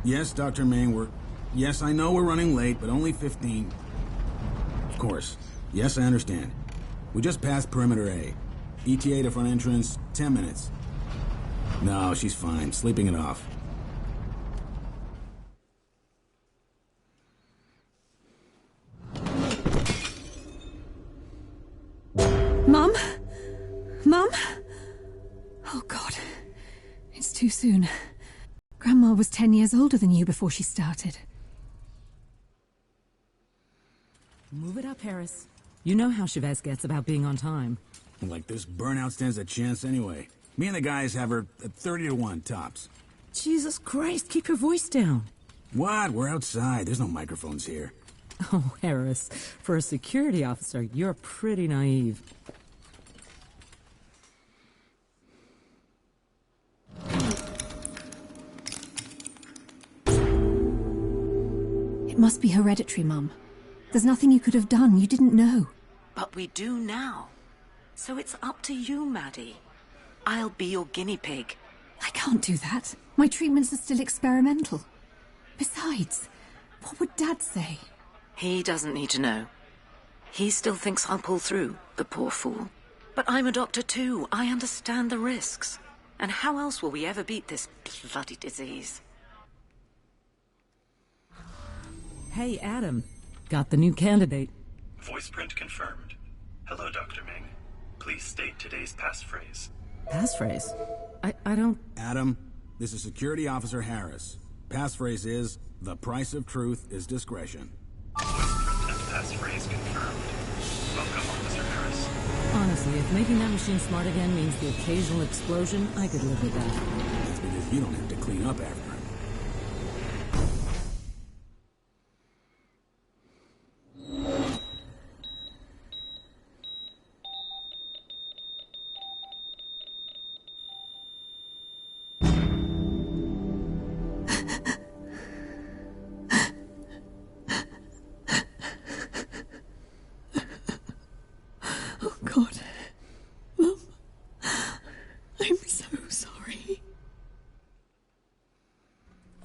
Yes, Dr. Ming, Yes, I know we're running late, but only 15. Of course. Yes, I understand. We just passed Perimeter A. ETA to front entrance, 10 minutes. No, she's fine. Sleeping it off. Mum? Mum? Oh, God. It's too soon. Grandma was 10 years older than you before she started. Move it up, Harris. You know how Chavez gets about being on time. Like this burnout stands a chance anyway. Me and the guys have her at 30 to 1 tops. Jesus Christ, keep your voice down. What? We're outside. There's no microphones here. Oh, Harris, for a security officer, you're pretty naive. It must be hereditary, Mum. There's nothing you could have done. You didn't know. But we do now. So it's up to you, Maddie. I'll be your guinea pig. I can't do that. My treatments are still experimental. Besides, what would Dad say? He doesn't need to know. He still thinks I'll pull through, the poor fool. But I'm a doctor too. I understand the risks. And how else will we ever beat this bloody disease? Hey, Adam. Got the new candidate. Voice print confirmed. Hello, Dr. Ming. Please state today's passphrase. Passphrase? I don't... Adam, this is Security Officer Harris. Passphrase is, the price of truth is discretion. Voice print and passphrase confirmed. Welcome, Officer Harris. Honestly, if making that machine smart again means the occasional explosion, I could live with that. That's because you don't have to clean up after it. God. Mum, I'm so sorry.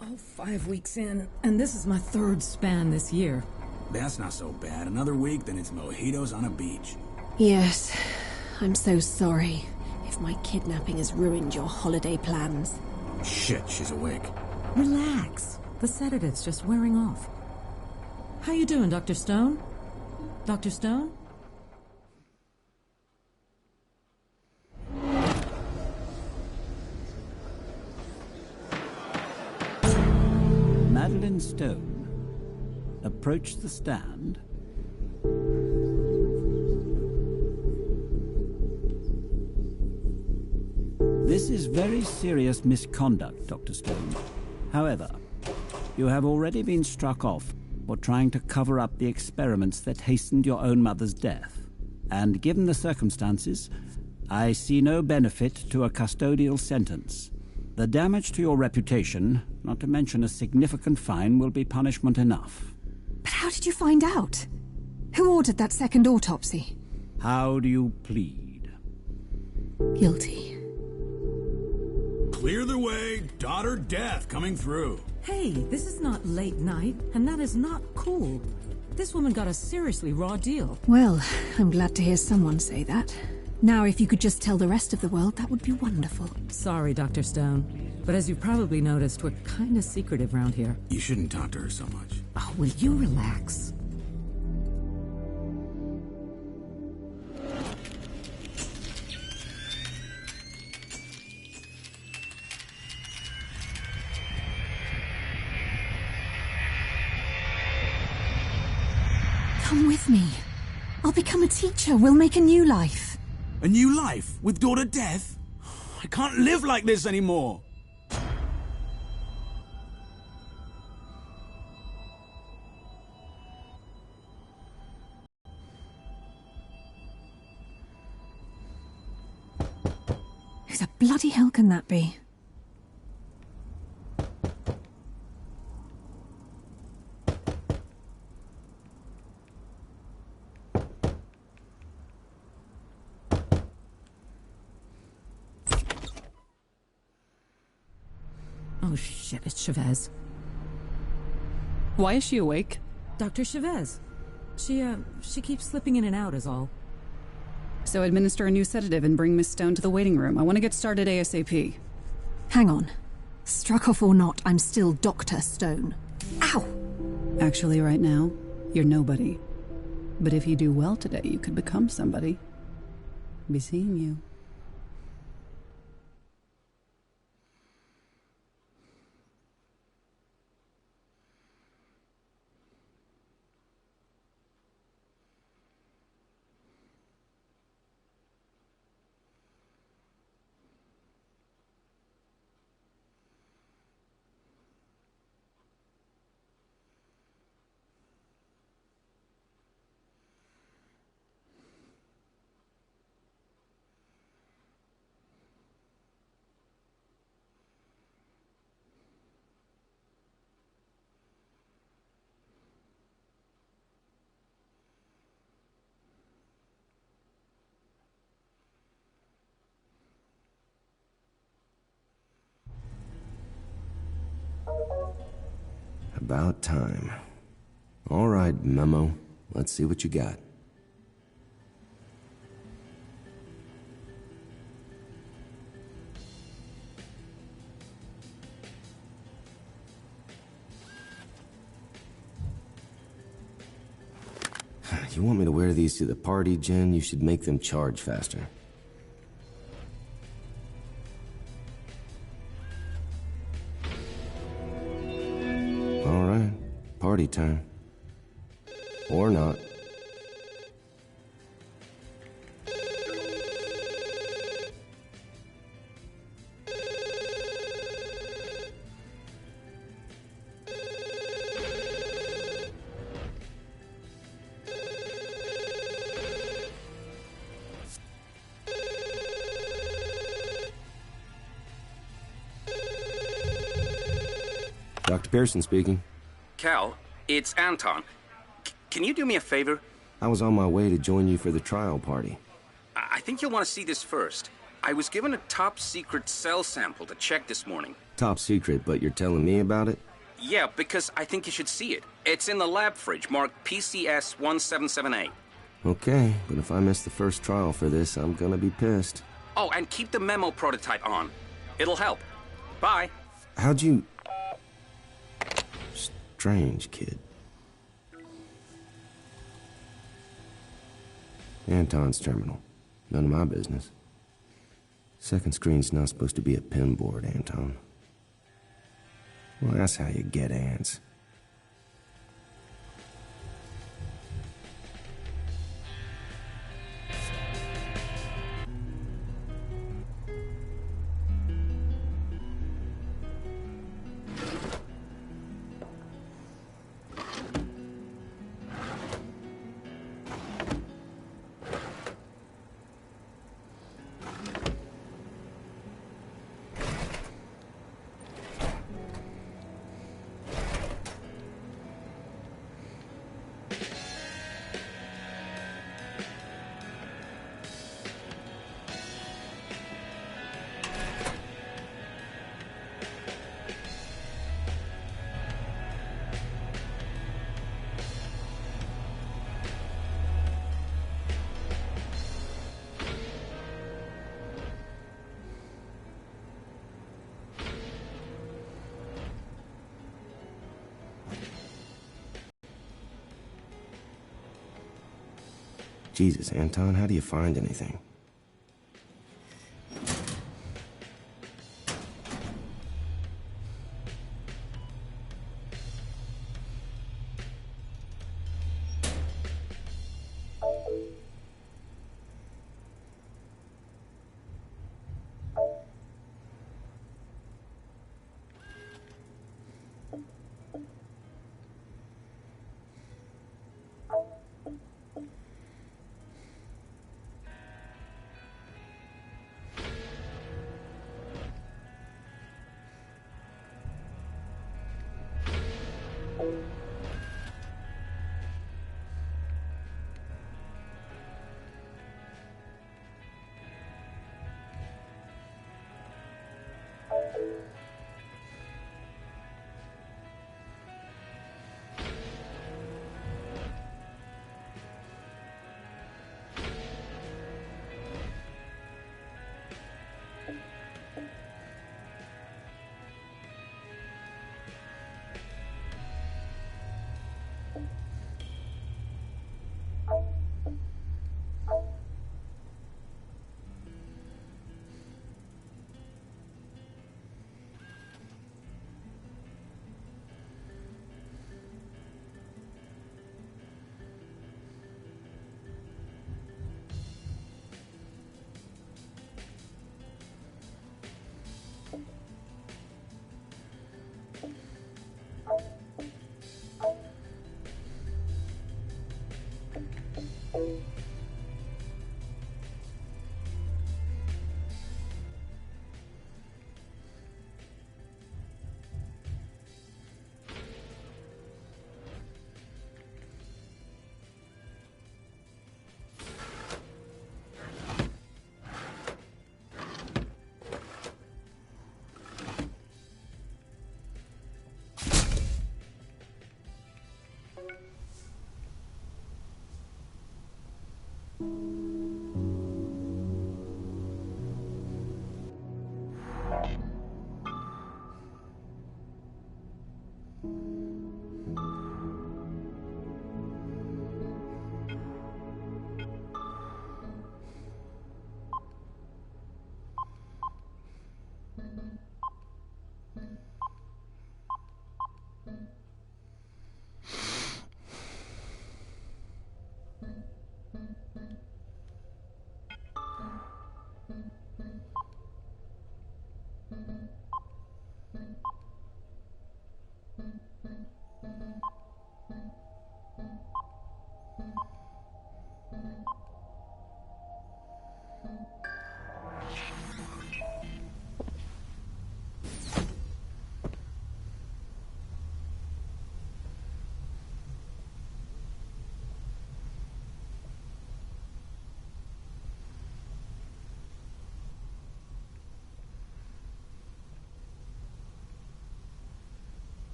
Oh, 5 weeks in, and this is my 3rd span this year. That's not so bad. Another week, then it's mojitos on a beach. Yes, I'm so sorry if my kidnapping has ruined your holiday plans. Shit, she's awake. Relax. The sedative's just wearing off. How you doing, Dr. Stone? Dr. Stone? Madeline Stone approached the stand. This is very serious misconduct, Dr. Stone. However, you have already been struck off for trying to cover up the experiments that hastened your own mother's death. And given the circumstances, I see no benefit to a custodial sentence. The damage to your reputation, not to mention a significant fine, will be punishment enough. But how did you find out? Who ordered that second autopsy? How do you plead? Guilty. Clear the way, daughter death coming through. Hey, this is not late night, and that is not cool. This woman got a seriously raw deal. Well, I'm glad to hear someone say that. Now, if you could just tell the rest of the world, that would be wonderful. Sorry, Dr. Stone, but as you've probably noticed, we're kind of secretive around here. You shouldn't talk to her so much. Oh, will you relax? Come with me. I'll become a teacher. We'll make a new life. A new life with daughter death? I can't live like this anymore. Who the bloody hell can that be? Oh shit, it's Chavez. Why is she awake? Dr. Chavez. She keeps slipping in and out is all. So administer a new sedative and bring Miss Stone to the waiting room. I want to get started ASAP. Hang on. Struck off or not, I'm still Dr. Stone. Ow! Actually, right now, you're nobody. But if you do well today, you could become somebody. Be seeing you. About time. All right, Memo. Let's see what you got. You want me to wear these to the party, Jen? You should make them charge faster. All right, party time. Or not. Dr. Pearson speaking. Cal, it's Anton. Can you do me a favor? I was on my way to join you for the trial party. I think you'll want to see this first. I was given a top-secret cell sample to check this morning. Top secret, but you're telling me about it? Yeah, because I think you should see it. It's in the lab fridge, marked PCS1778. Okay, but if I miss the first trial for this, I'm gonna be pissed. Oh, and keep the memo prototype on. It'll help. Bye. How'd you... Strange kid. Anton's terminal. None of my business. Second screen's not supposed to be a pin board, Anton. Well, that's how you get ants. Jesus, Anton, how do you find anything?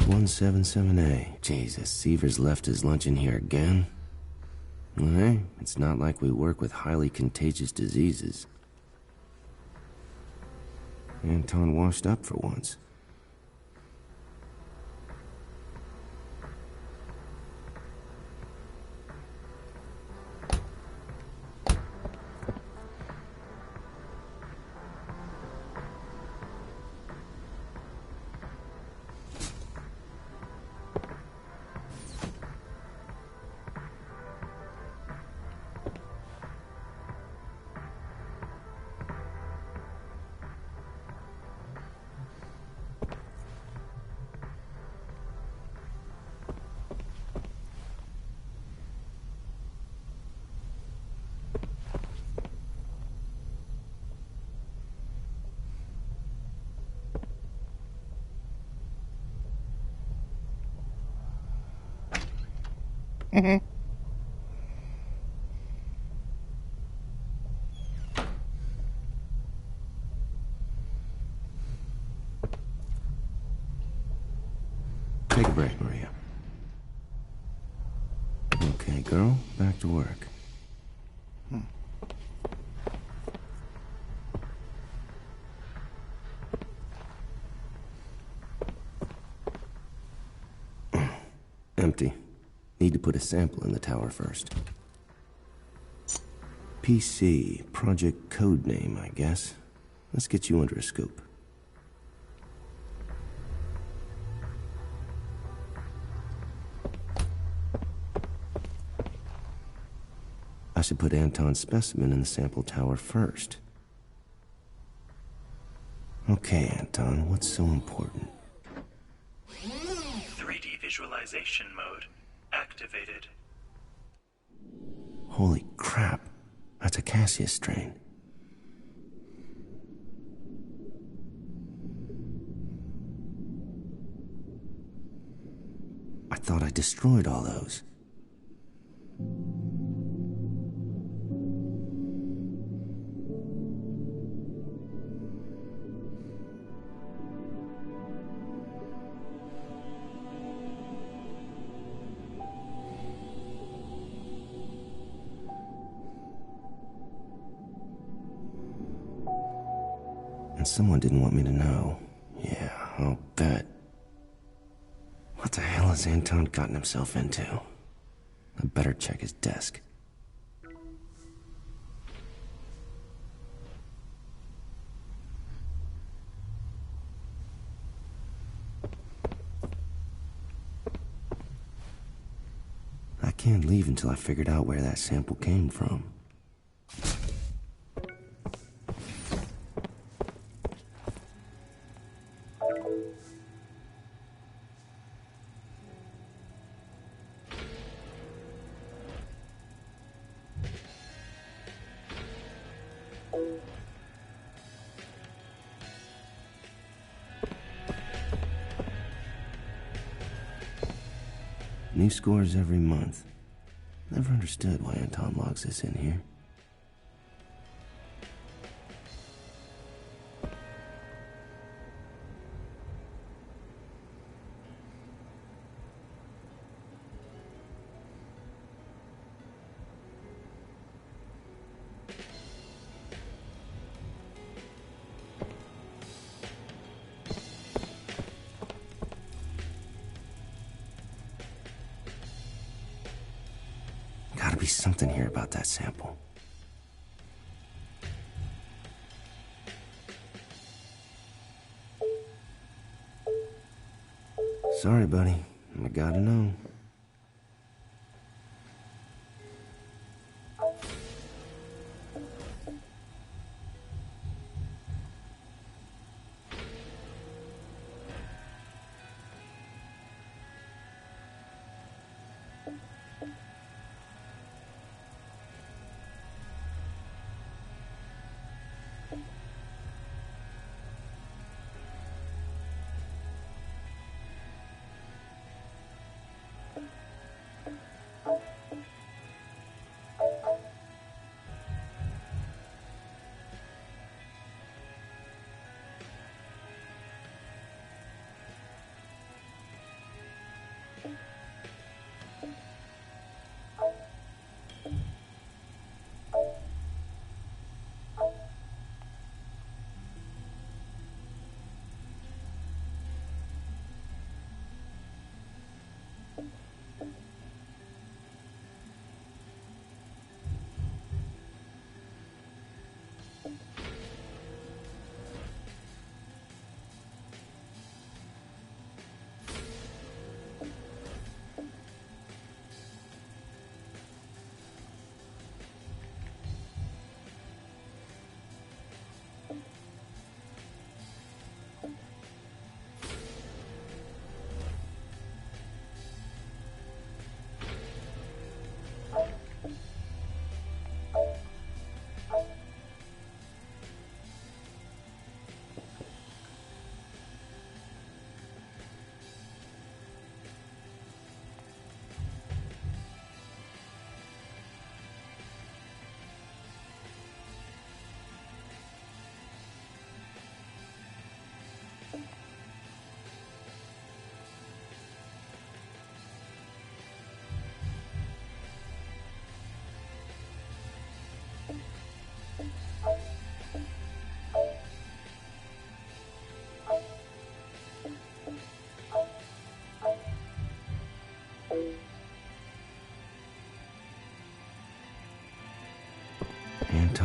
177A. Jesus, Seaver's left his lunch in here again? Well, hey, it's not like we work with highly contagious diseases. Anton washed up for once. Take a break, Maria. Okay, girl, back to work. Empty. Need to put a sample in the tower first. PC, project code name, I guess. Let's get you under a scope. I should put Anton's specimen in the sample tower first. Okay, Anton, what's so important? 3D visualization mode activated. Holy crap, that's a Cassius strain. I thought I destroyed all those. And someone didn't want me to know. Yeah, I'll bet. What the hell has Anton gotten himself into? I better check his desk. I can't leave until I figured out where that sample came from. New scores every month. Never understood why Anton logs this in here. Gotta be something here about that sample. Sorry, buddy. I gotta know.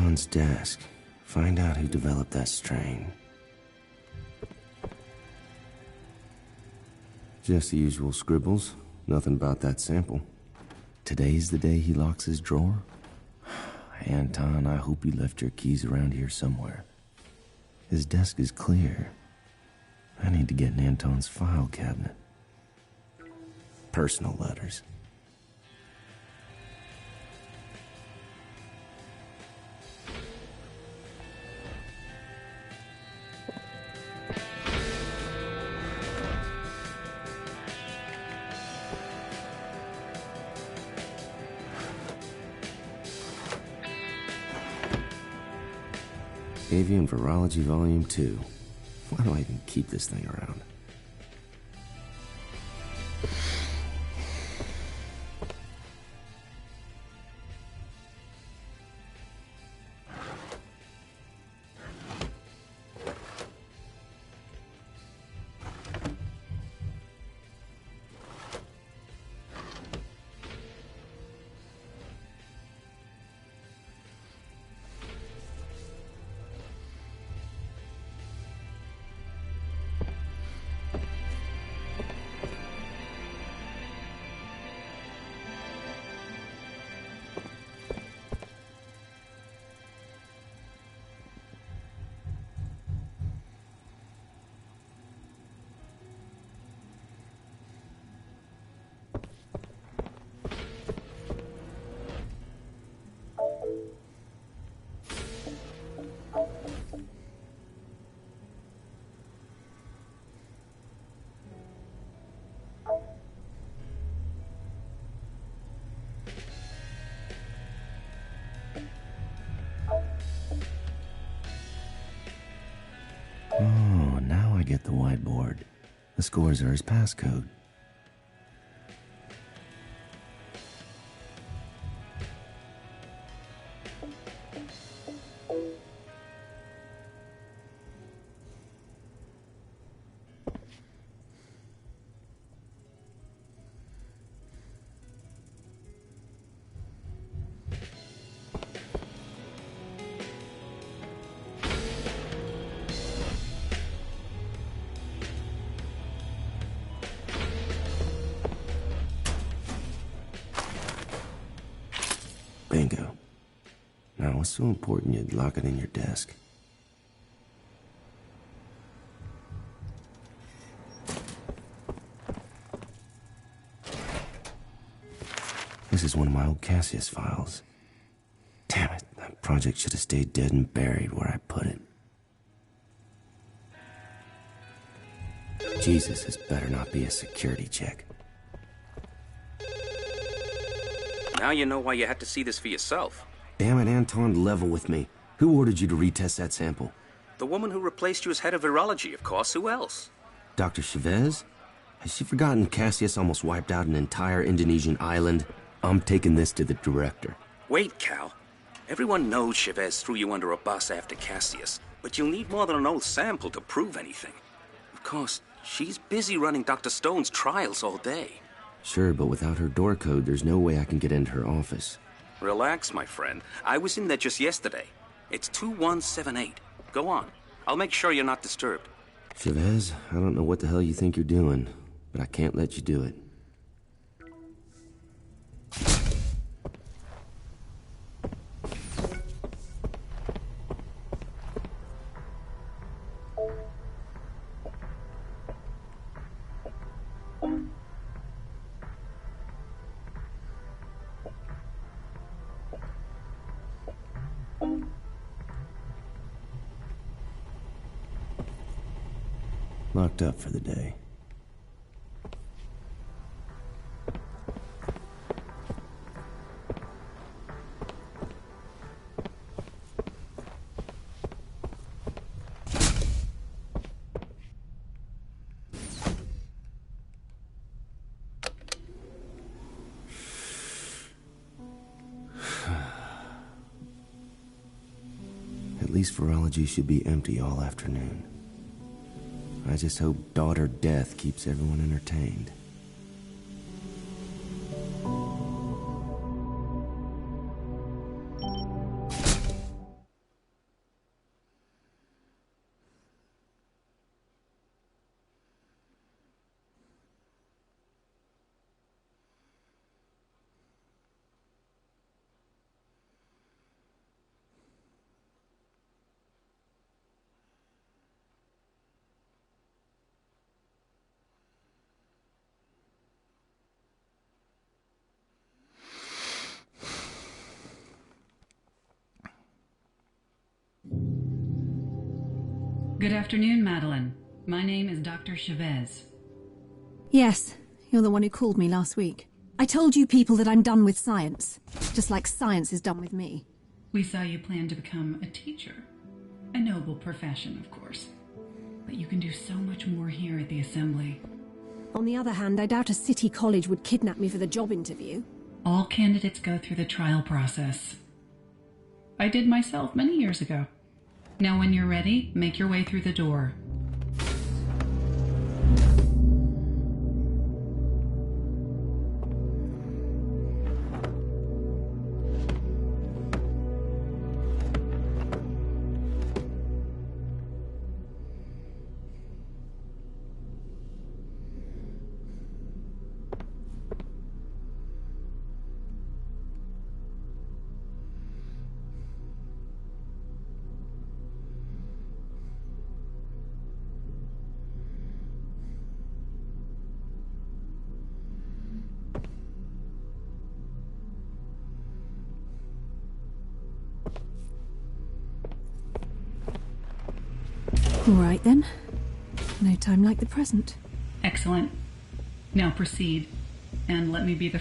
Anton's desk. Find out who developed that strain. Just the usual scribbles. Nothing about that sample. Today's the day he locks his drawer? Anton, I hope you left your keys around here somewhere. His desk is clear. I need to get in Anton's file cabinet. Personal letters. Avian Virology Volume 2. Why do I even keep this thing around? Oh, now I get the whiteboard. The scores are his passcode. Bingo. Now, what's so important you'd lock it in your desk? This is one of my old Cassius files. Damn it, that project should have stayed dead and buried where I put it. Jesus, this better not be a security check. Now you know why you had to see this for yourself. Damn it, Anton, level with me. Who ordered you to retest that sample? The woman who replaced you as head of virology, of course. Who else? Dr. Chavez? Has she forgotten Cassius almost wiped out an entire Indonesian island? I'm taking this to the director. Wait, Cal. Everyone knows Chavez threw you under a bus after Cassius, but you'll need more than an old sample to prove anything. Of course, she's busy running Dr. Stone's trials all day. Sure, but without her door code, there's no way I can get into her office. Relax, my friend. I was in there just yesterday. It's 2178. Go on. I'll make sure you're not disturbed. Chavez, I don't know what the hell you think you're doing, but I can't let you do it. Locked up for the day. At least virology should be empty all afternoon. I just hope daughter death keeps everyone entertained. Good afternoon, Madeline. My name is Dr. Chavez. Yes, you're the one who called me last week. I told you people that I'm done with science, just like science is done with me. We saw you plan to become a teacher. A noble profession, of course. But you can do so much more here at the Assembly. On the other hand, I doubt a city college would kidnap me for the job interview. All candidates go through the trial process. I did myself many years ago. Now when you're ready, make your way through the door. All right then. No time like the present. Excellent. Now proceed, and let me be the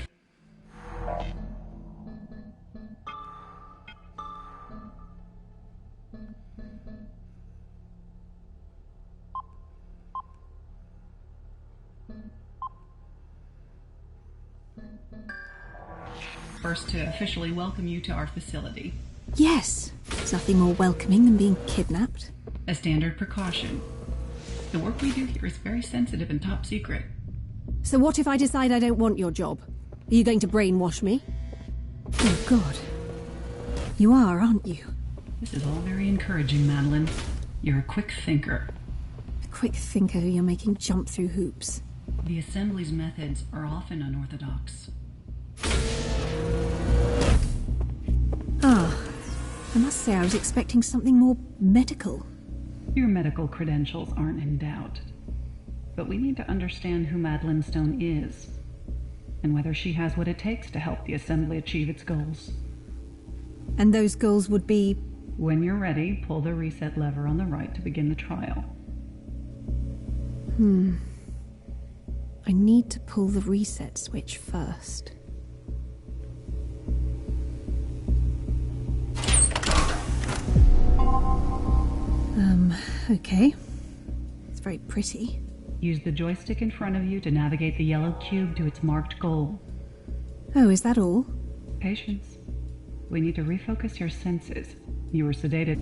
first to officially welcome you to our facility. Yes, there's nothing more welcoming than being kidnapped. A standard precaution. The work we do here is very sensitive and top secret. So what if I decide I don't want your job? Are you going to brainwash me? Oh, God. You are, aren't you? This is all very encouraging, Madeline. You're a quick thinker. A quick thinker who you're making jump through hoops. The Assembly's methods are often unorthodox. I must say I was expecting something more medical. Your medical credentials aren't in doubt. But we need to understand who Madeline Stone is, and whether she has what it takes to help the Assembly achieve its goals. And those goals would be... When you're ready, pull the reset lever on the right to begin the trial. I need to pull the reset switch first. Okay. It's very pretty. Use the joystick in front of you to navigate the yellow cube to its marked goal. Oh, is that all? Patience. We need to refocus your senses. You were sedated.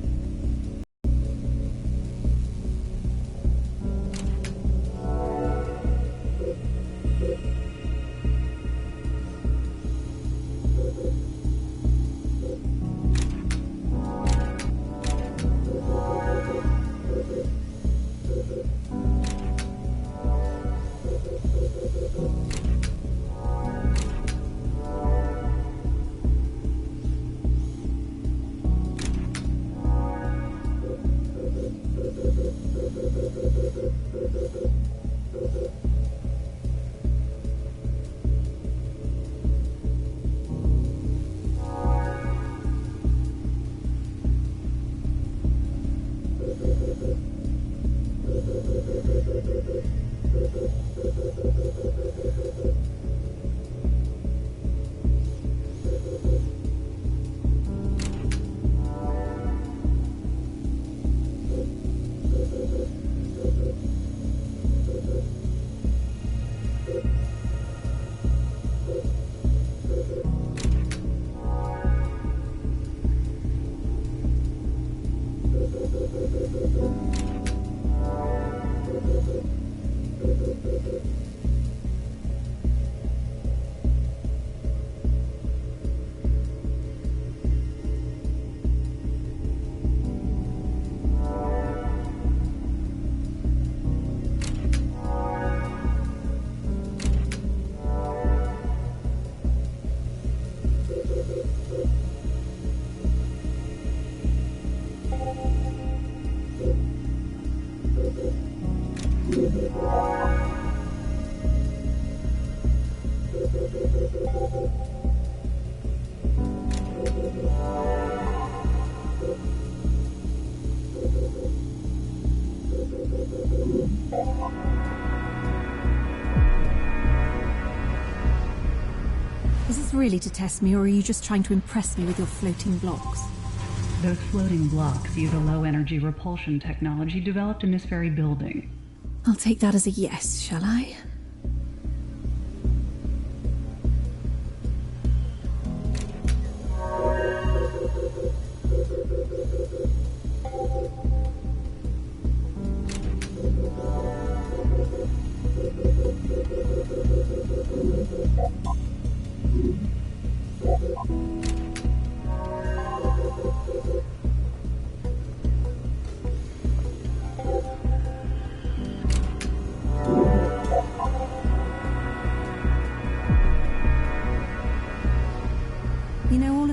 Is this really to test me, or are you just trying to impress me with your floating blocks? Those floating blocks use a low-energy repulsion technology developed in this very building. I'll take that as a yes, shall I?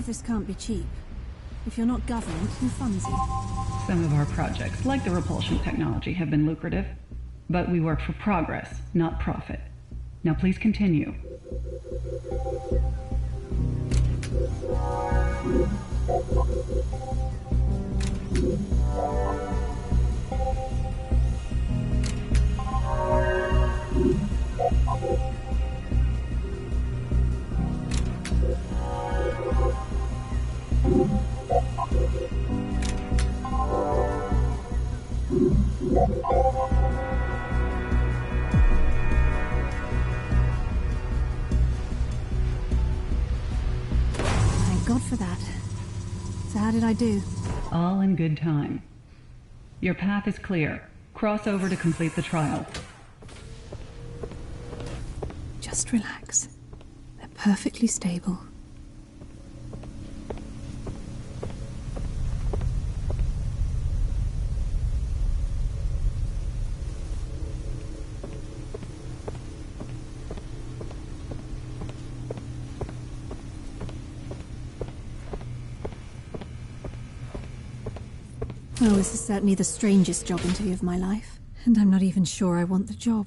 This can't be cheap. If you're not government, who funds you? Some of our projects, like the repulsion technology, have been lucrative. But we work for progress, not profit. Now please continue. Thank God for that. So how did I do? All in good time. Your path is clear. Cross over to complete the trial. Just relax. They're perfectly stable. Well, this is certainly the strangest job interview of my life, and I'm not even sure I want the job.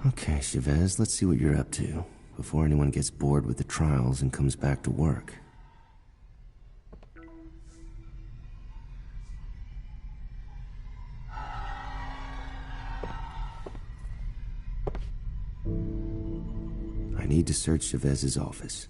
Okay, Chavez, let's see what you're up to before anyone gets bored with the trials and comes back to work. I need to search Chavez's office.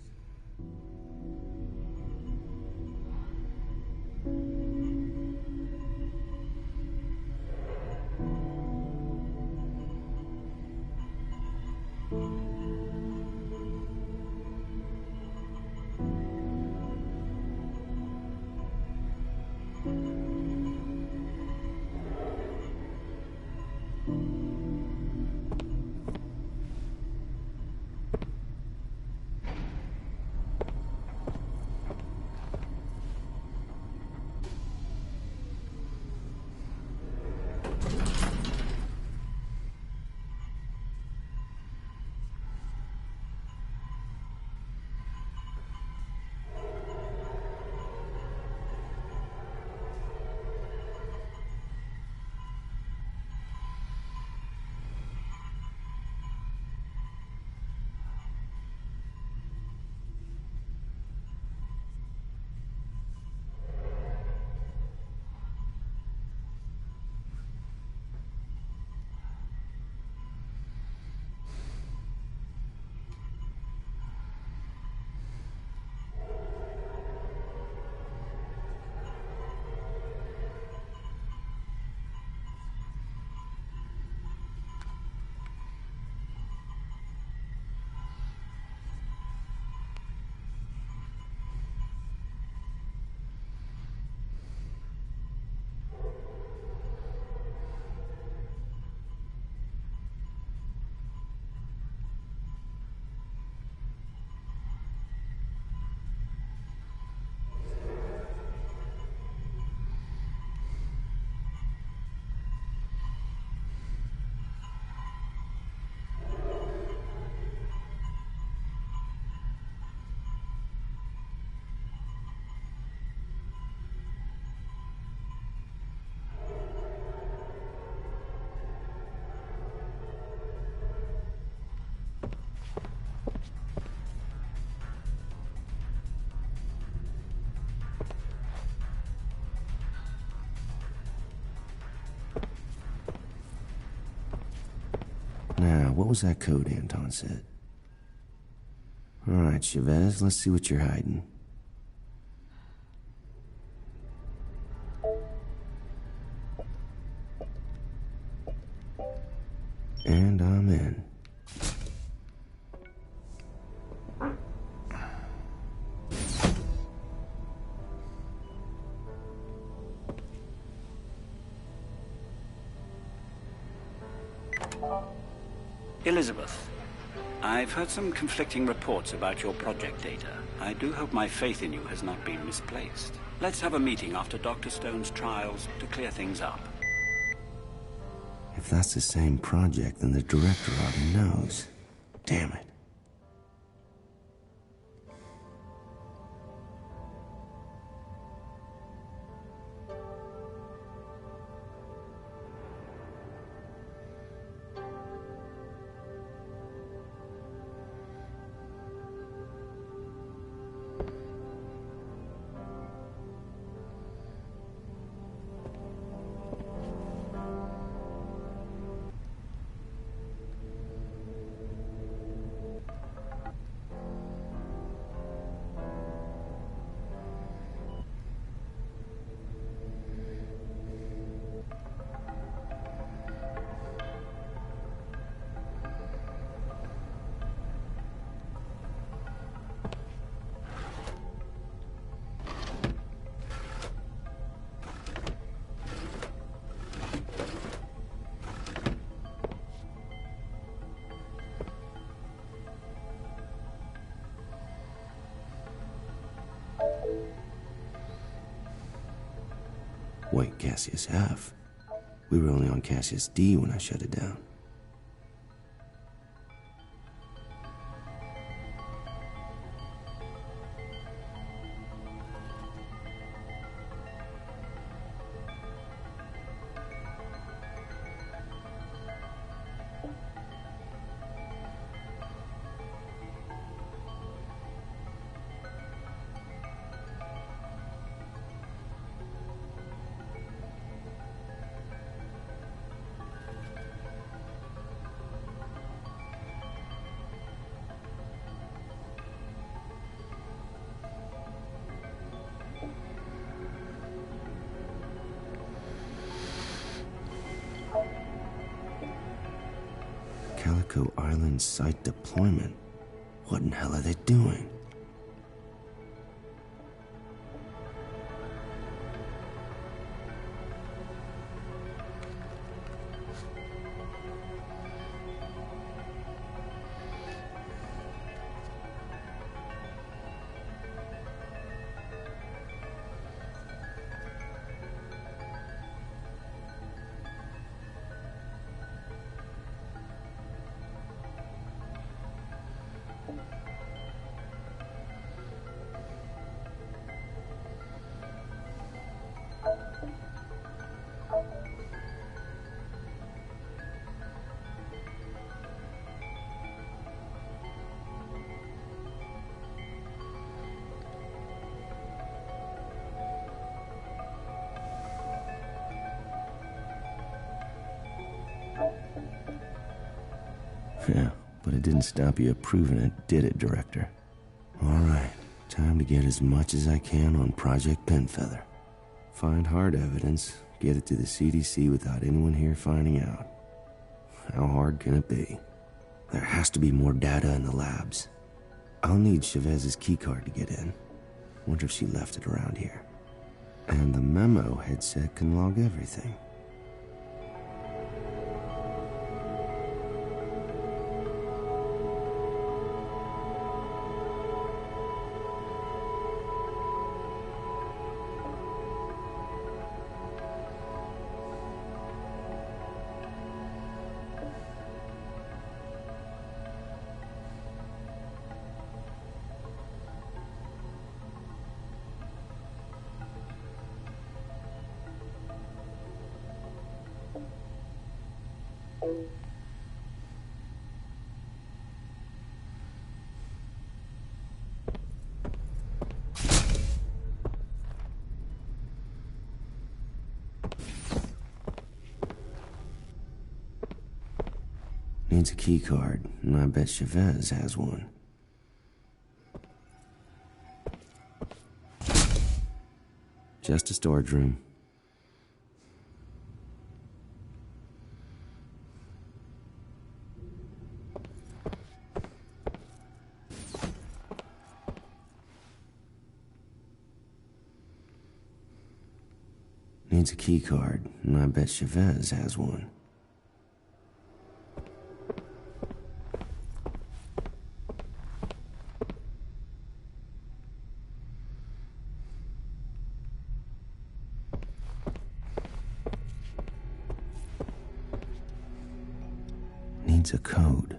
Now, what was that code Anton said? Alright, Chavez, let's see what you're hiding. And I'm in. Elizabeth, I've heard some conflicting reports about your project data. I do hope my faith in you has not been misplaced. Let's have a meeting after Dr. Stone's trials to clear things up. If that's the same project, then the director already knows. Damn it. Wait, Cassius F? We were only on Cassius D when I shut it down. Calico Island site deployment. What in hell are they doing? Yeah, but it didn't stop you approving it, did it, Director? Alright, time to get as much as I can on Project Penfeather. Find hard evidence, get it to the CDC without anyone here finding out. How hard can it be? There has to be more data in the labs. I'll need Chavez's keycard to get in. Wonder if she left it around here. And the memo headset can log everything. Needs a key card, and I bet Chavez has one. Just a storage room. Needs a key card, and I bet Chavez has one. Needs a code.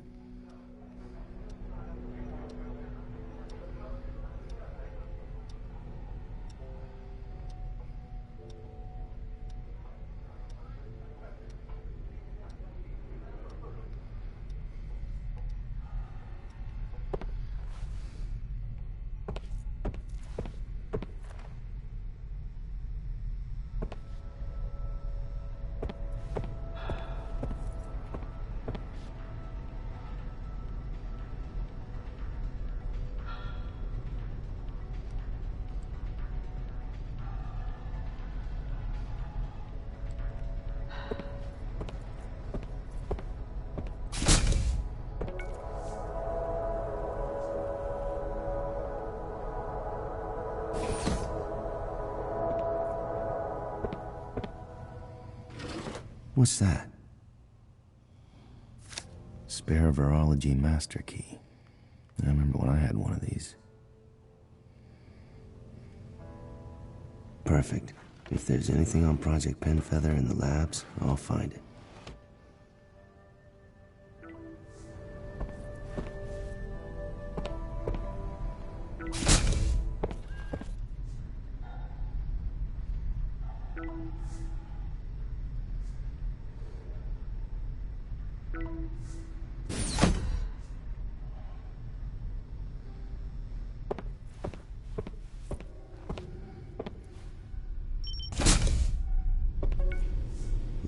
What's that? Spare virology master key. I remember when I had one of these. Perfect. If there's anything on Project Penfeather in the labs, I'll find it.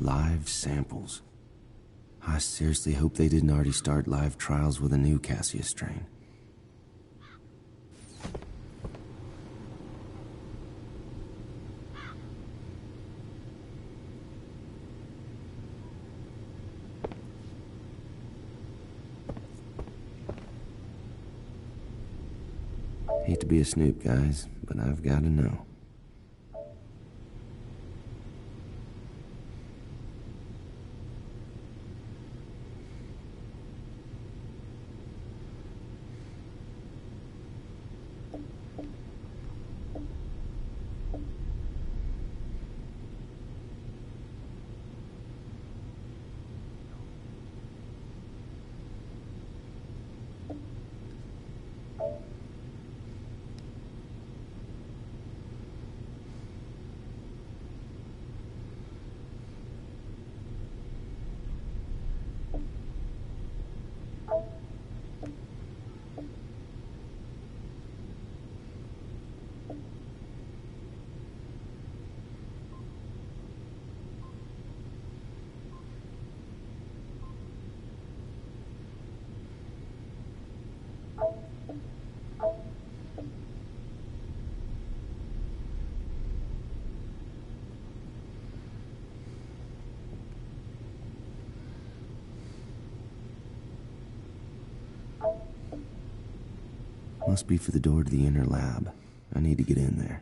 Live samples. I seriously hope they didn't already start live trials with a new Cassius strain. Hate to be a snoop, guys, but I've got to know. Must be for the door to the inner lab. I need to get in there.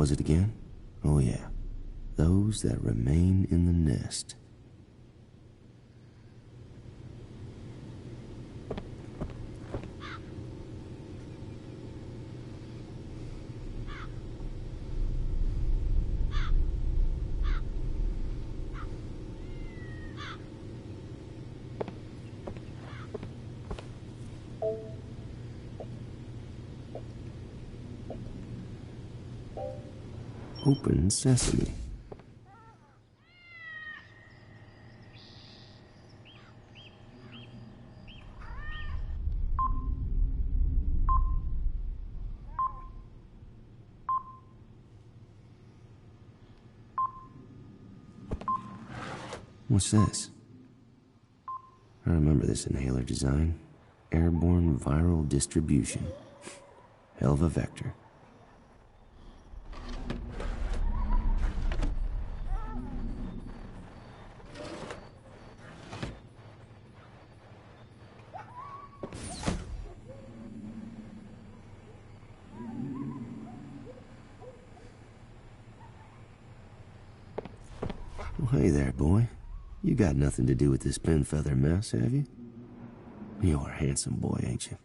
was it again? Oh yeah. Those that remain in the nest. Open sesame. What's this? I remember this inhaler design. Airborne viral distribution. Hell of a vector. Well, hey there, boy. You got nothing to do with this pin feather mess, have you? You're a handsome boy, ain't you?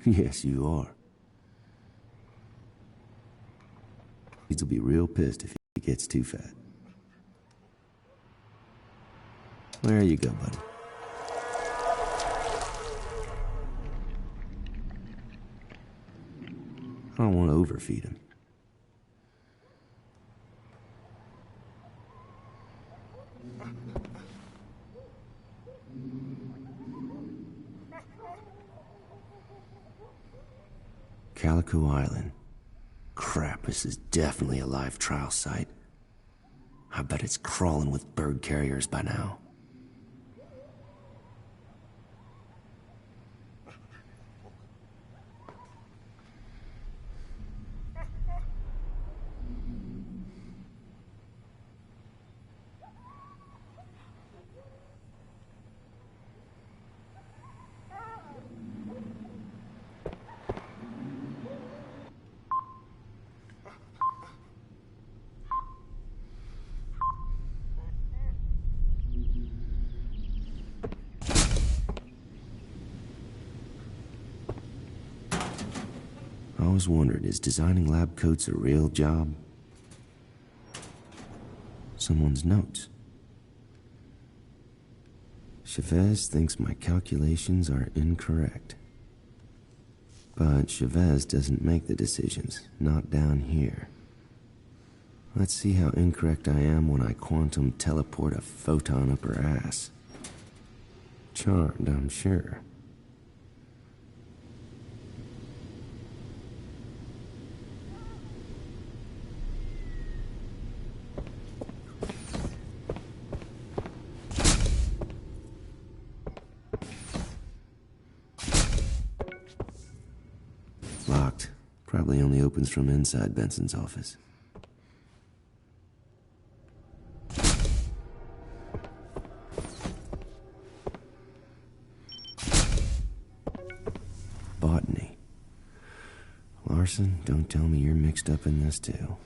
Yes, you are. He'll be real pissed if he gets too fat. There you go, buddy. I don't want to overfeed him. Calico Island. Crap, this is definitely a live trial site. I bet it's crawling with bird carriers by now. I always wondered, is designing lab coats a real job? Someone's notes. Chavez thinks my calculations are incorrect. But Chavez doesn't make the decisions, not down here. Let's see how incorrect I am when I quantum teleport a photon up her ass. Charmed, I'm sure. Locked. Probably only opens from inside Benson's office. Botany. Larson, don't tell me you're mixed up in this too.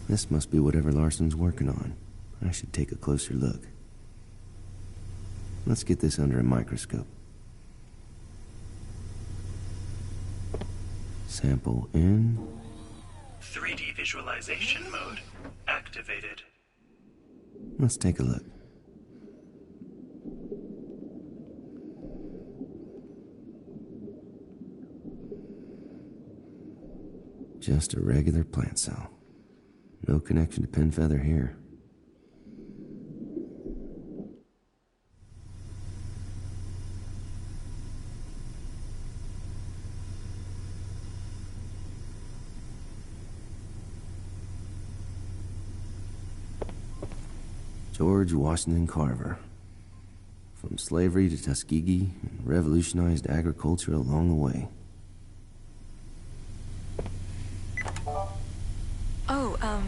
This must be whatever Larson's working on. I should take a closer look. Let's get this under a microscope. Sample in. 3D visualization mode activated. Let's take a look. Just a regular plant cell. No connection to Pinfeather here. George Washington Carver. From slavery to Tuskegee, and revolutionized agriculture along the way.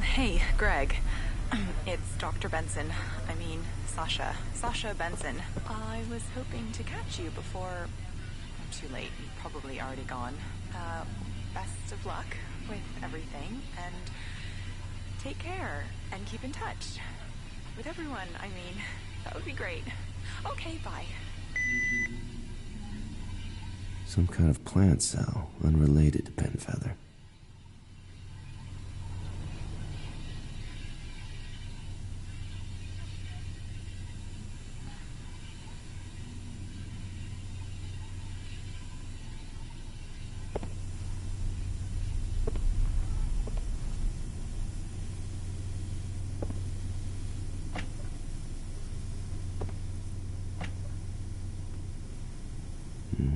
Hey, Greg. It's Dr. Benson. I mean, Sasha. Sasha Benson. I was hoping to catch you before too late. You've probably already gone. Best of luck with everything, and take care, and keep in touch. With everyone, I mean. That would be great. Okay, bye. Some kind of plant cell, unrelated to Penfeather.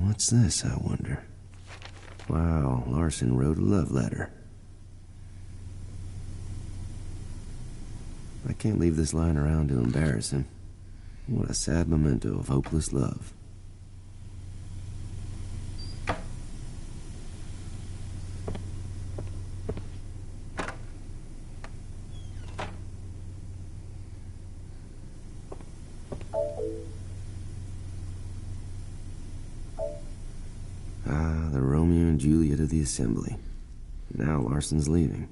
What's this, I wonder? Wow, Larson wrote a love letter. I can't leave this lying around to embarrass him. What a sad memento of hopeless love. The Romeo and Juliet of the Assembly. Now Larson's leaving.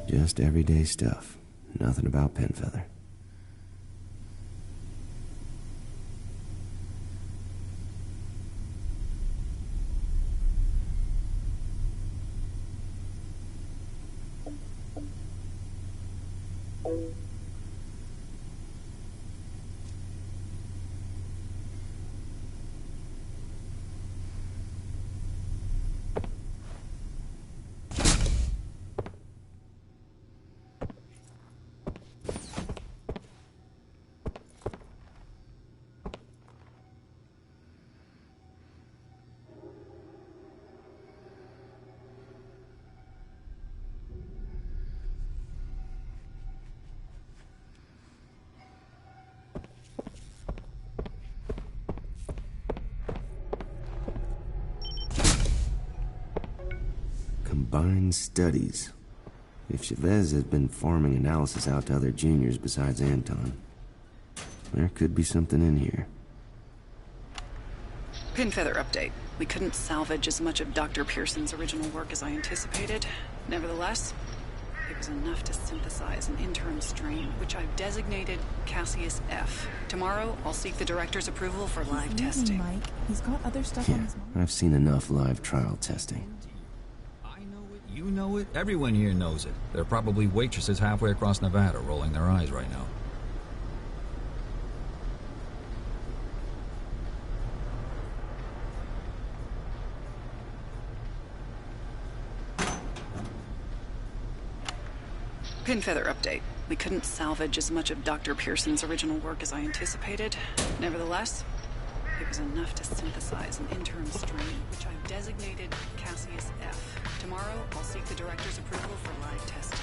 Just everyday stuff. Nothing about Penfeather. Combined studies. If Chavez has been farming analysis out to other juniors besides Anton, there could be something in here. Penfeather update. We couldn't salvage as much of Dr. Pearson's original work as I anticipated. Nevertheless, it was enough to synthesize an interim strain, which I've designated Cassius F. Tomorrow, I'll seek the director's approval for live testing. Mike. He's got other stuff on his mind. I've seen enough live trial testing. You know it. Everyone here knows it. There are probably waitresses halfway across Nevada rolling their eyes right now. Penfeather update. We couldn't salvage as much of Dr. Pearson's original work as I anticipated. Nevertheless, it was enough to synthesize an interim strain, which I've designated Cassius F. Tomorrow, I'll seek the director's approval for live testing.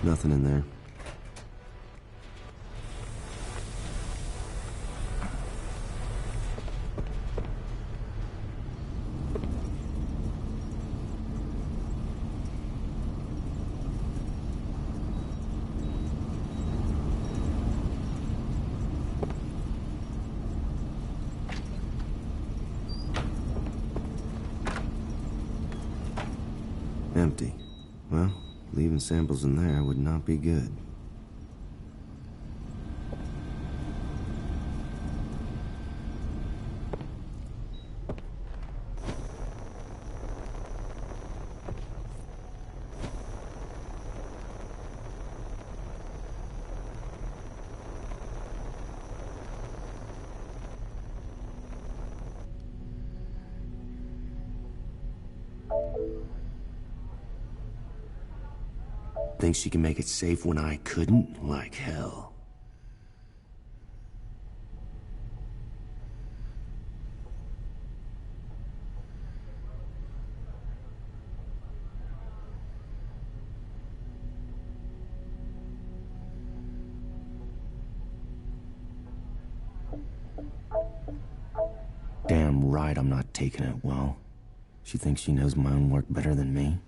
Nothing in there. Empty. Well, leaving samples in there would not be good. Thinks she can make it safe when I couldn't? Like hell. Damn right I'm not taking it well. She thinks she knows my own work better than me.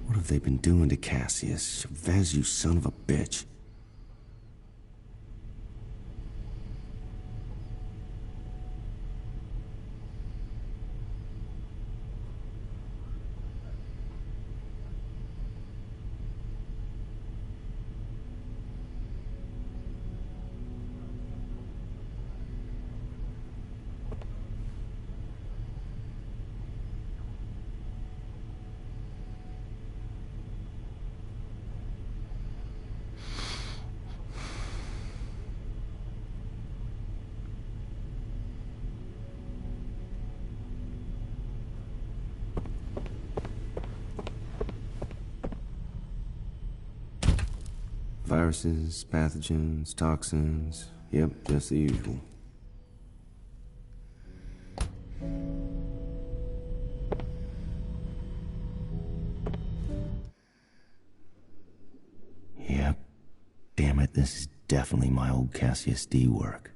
What have they been doing to Cassius? Chavez, you son of a bitch. Viruses, pathogens, toxins. Yep, just the usual. Yep. Damn it, this is definitely my old Cassius D work.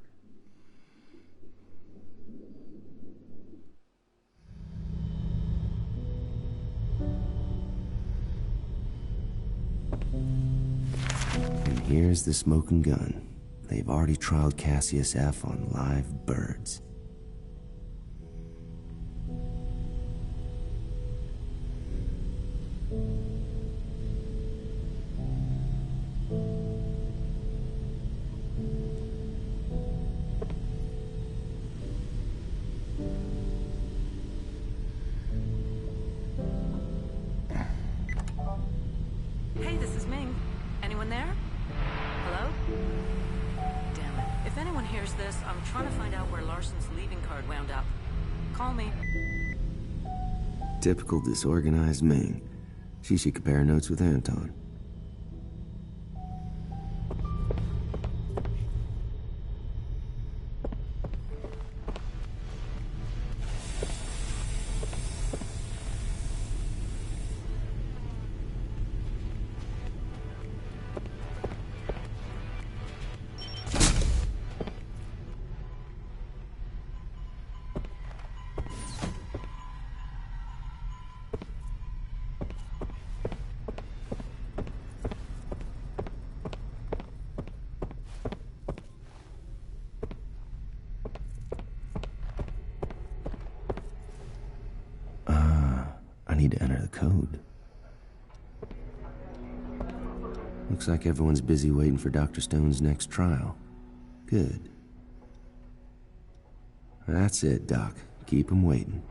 Here's the smoking gun. They've already trialed Cassius F on live birds. Hey, this is Ming. Anyone there? Hello? Damn it. If anyone hears this, I'm trying to find out where Larson's leaving card wound up. Call me. Typical disorganized Ming. She should compare notes with Anton. I need to enter the code. Looks like everyone's busy waiting for Dr. Stone's next trial. Good. That's it, Doc. Keep him waiting.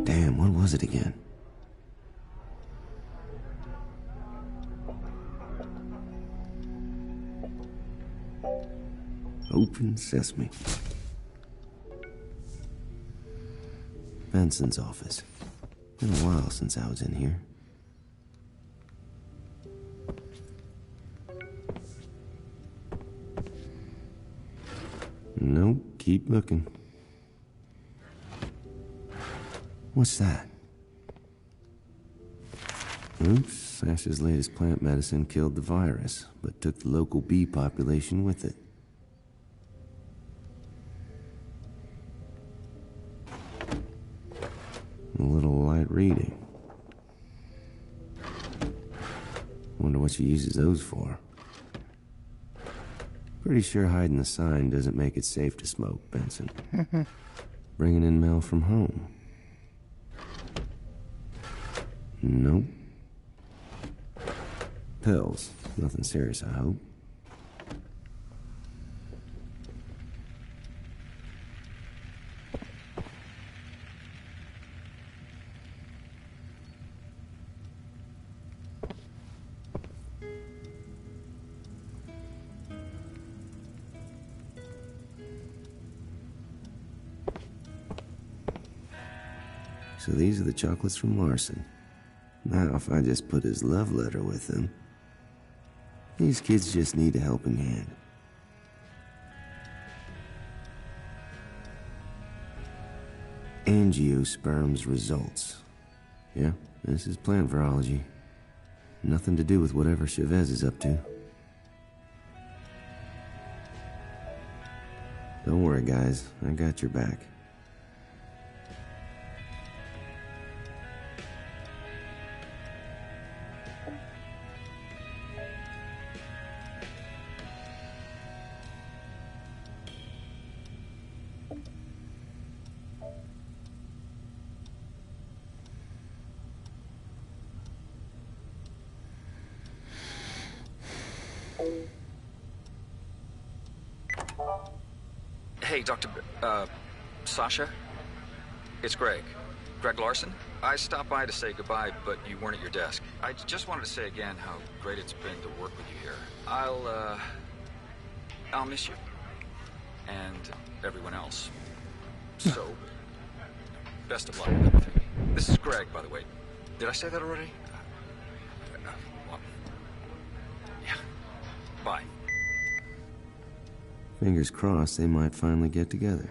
Damn, what was it again? Open sesame. Benson's office. Been a while since I was in here. Nope, keep looking. What's that? Oops, Ash's latest plant medicine killed the virus, but took the local bee population with it. A little light reading. Wonder what she uses those for. Pretty sure hiding the sign doesn't make it safe to smoke, Benson. Bringing in mail from home. Nope. Pills. Nothing serious, I hope. So these are the chocolates from Larson. Now, if I just put his love letter with them, these kids just need a helping hand. Angiosperms results. Yeah, this is plant virology. Nothing to do with whatever Chavez is up to. Don't worry, guys. I got your back. Hey, Dr. Sasha? It's Greg. Greg Larson? I stopped by to say goodbye, but you weren't at your desk. I just wanted to say again how great it's been to work with you here. I'll miss you. And everyone else. So, best of luck with everything. This is Greg, by the way. Did I say that already? Well, yeah. Bye. Fingers crossed they might finally get together.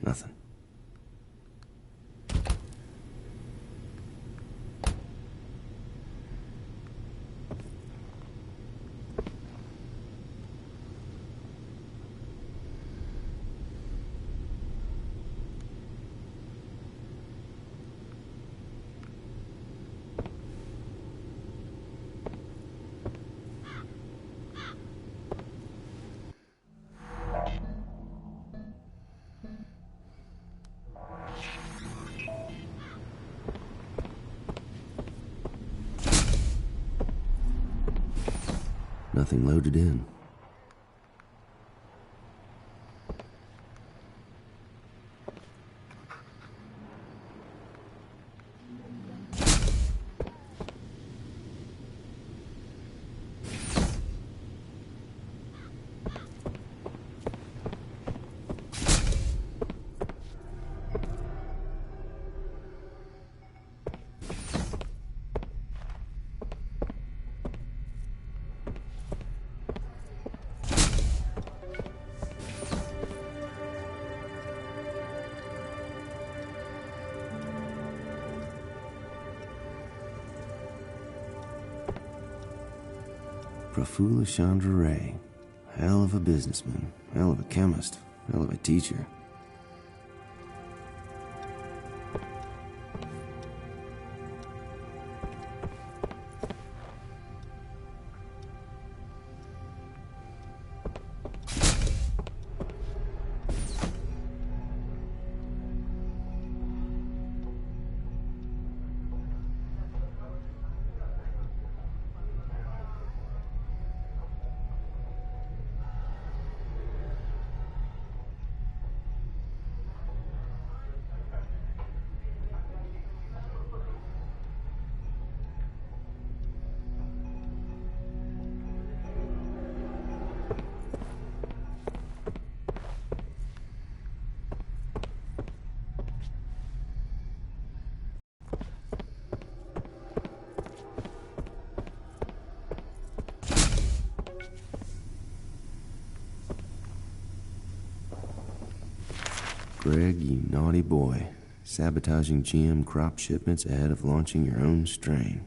Nothing. Nothing loaded in. Prafula Chandra Ray. Hell of a businessman, hell of a chemist, hell of a teacher. Greg, you naughty boy. Sabotaging GM crop shipments ahead of launching your own strain.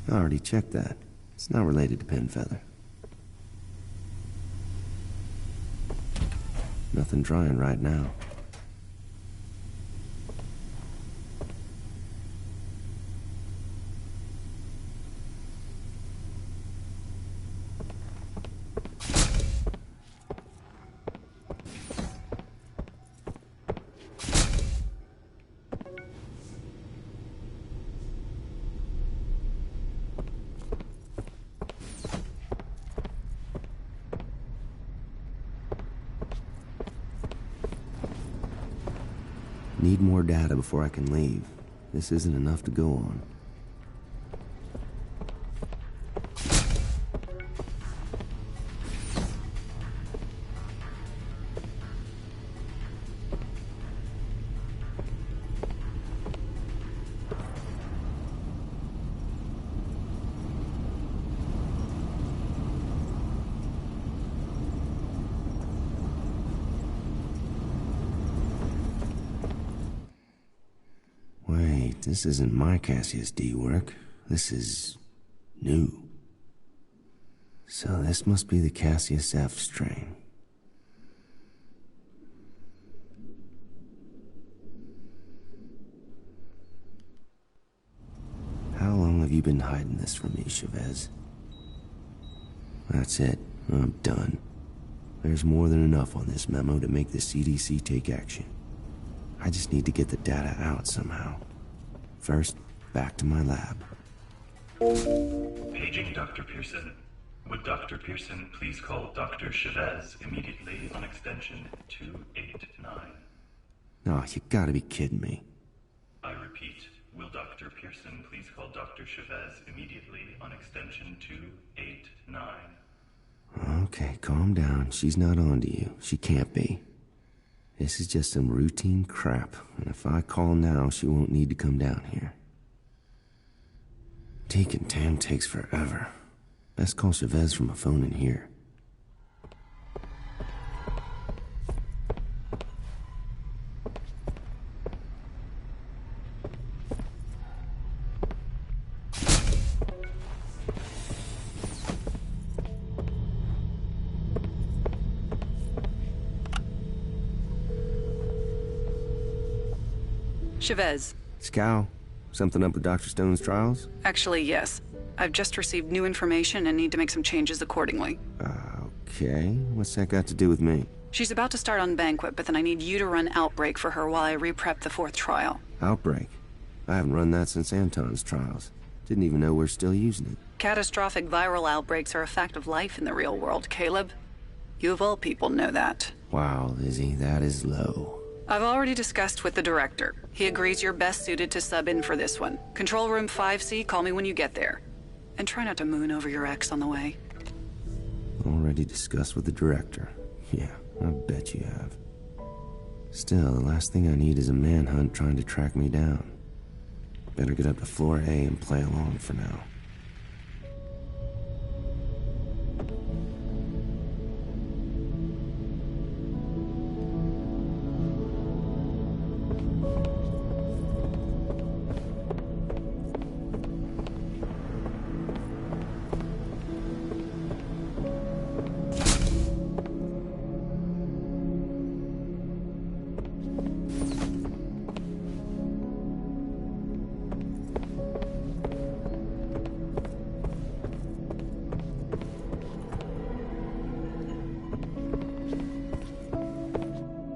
I already checked that. It's not related to Pinfeather. Nothing drying right now. Need more data before I can leave. This isn't enough to go on. This isn't my Cassius D work. This is new. So this must be the Cassius F strain. How long have you been hiding this from me, Chavez? That's it. I'm done. There's more than enough on this memo to make the CDC take action. I just need to get the data out somehow. First, back to my lab. Paging Dr. Pearson. Would Dr. Pearson please call Dr. Chavez immediately on extension 289? Oh, you gotta be kidding me. I repeat, will Dr. Pearson please call Dr. Chavez immediately on extension 289? Okay, calm down. She's not on to you. She can't be. This is just some routine crap, and if I call now, she won't need to come down here. Taking Tam takes forever. Best call Chavez from a phone in here. Chavez. Scow, something up with Dr. Stone's trials? Actually, yes. I've just received new information and need to make some changes accordingly. Okay. What's that got to do with me? She's about to start on Banquet, but then I need you to run Outbreak for her while I re-prep the 4th trial. Outbreak? I haven't run that since Anton's trials. Didn't even know we're still using it. Catastrophic viral outbreaks are a fact of life in the real world, Caleb. You of all people know that. Wow, Lizzie, that is low. I've already discussed with the director. He agrees you're best suited to sub in for this one. Control room 5C, call me when you get there. And try not to moon over your ex on the way. Already discussed with the director. Yeah, I bet you have. Still, the last thing I need is a manhunt trying to track me down. Better get up to floor A and play along for now.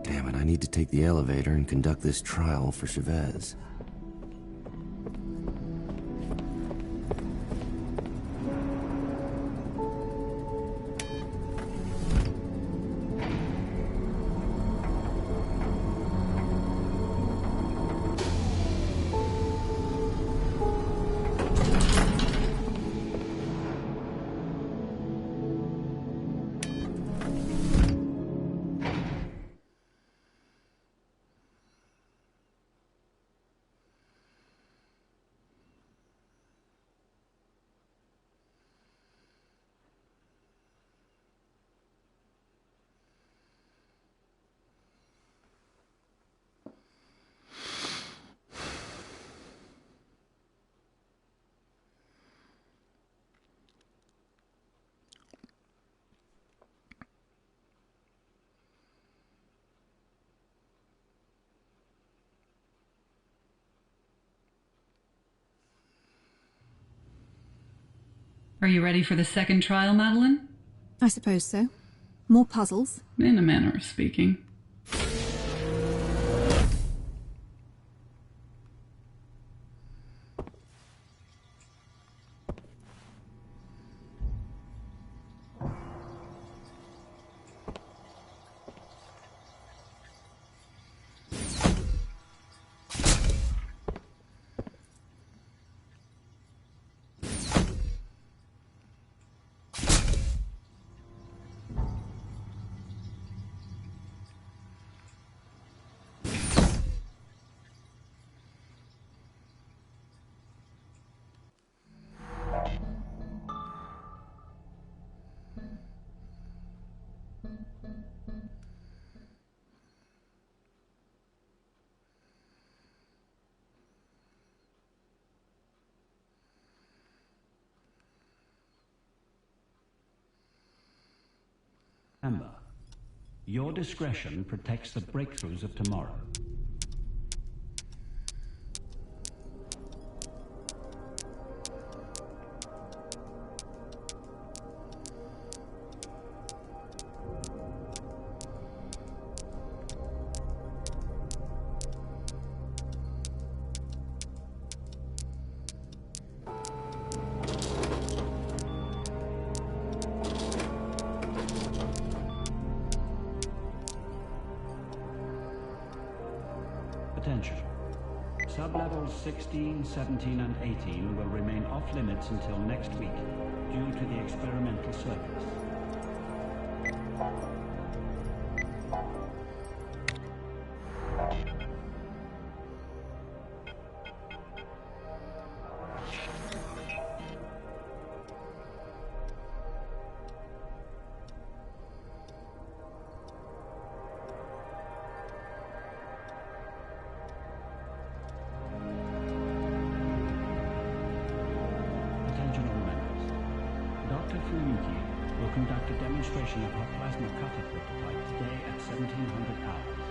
Damn it, I need to take the elevator and conduct this trial for Chavez. Are you ready for the second trial, Madeline? I suppose so. More puzzles? In a manner of speaking. Amber, your discretion protects the breakthroughs of tomorrow. Attention. Sublevels 16, 17, and 18 will remain off-limits until next week, due to the experimental circuits. Will conduct a demonstration of her plasma cutter prototype today at 1700 hours.